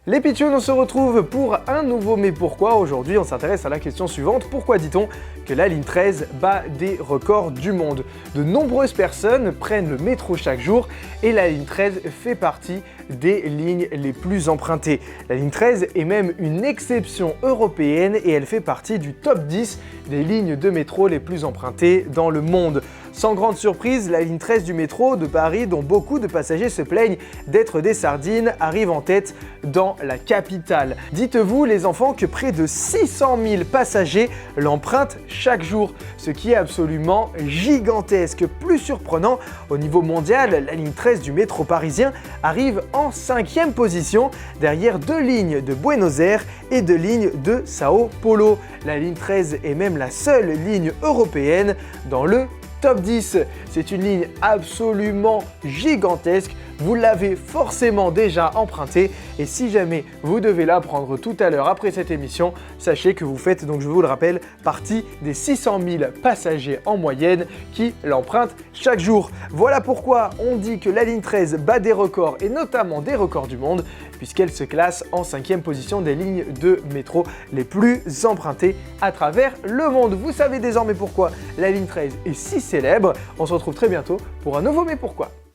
Les pitchouns, on se retrouve pour un nouveau Mais pourquoi. Aujourd'hui, on s'intéresse à la question suivante. Pourquoi dit-on que la ligne 13 bat des records du monde? De nombreuses personnes prennent le métro chaque jour et la ligne 13 fait partie des lignes les plus empruntées. La ligne 13 est même une exception européenne et elle fait partie du top 10 des lignes de métro les plus empruntées dans le monde. Sans grande surprise, la ligne 13 du métro de Paris, dont beaucoup de passagers se plaignent d'être des sardines, arrive en tête dans la capitale. Dites-vous, les enfants, que près de 600 000 passagers l'empruntent chaque jour, ce qui est absolument gigantesque. Plus surprenant, au niveau mondial, la ligne 13 du métro parisien arrive en 5e position, derrière 2 lignes de Buenos Aires et 2 lignes de Sao Paulo. La ligne 13 est même la seule ligne européenne dans le top 10. C'est une ligne absolument gigantesque. Vous l'avez forcément déjà empruntée et si jamais vous devez la prendre tout à l'heure après cette émission, sachez que vous faites, donc je vous le rappelle, partie des 600 000 passagers en moyenne qui l'empruntent chaque jour. Voilà pourquoi on dit que la ligne 13 bat des records et notamment des records du monde puisqu'elle se classe en 5e position des lignes de métro les plus empruntées à travers le monde. Vous savez désormais pourquoi la ligne 13 est si célèbre. On se retrouve très bientôt pour un nouveau Mais pourquoi.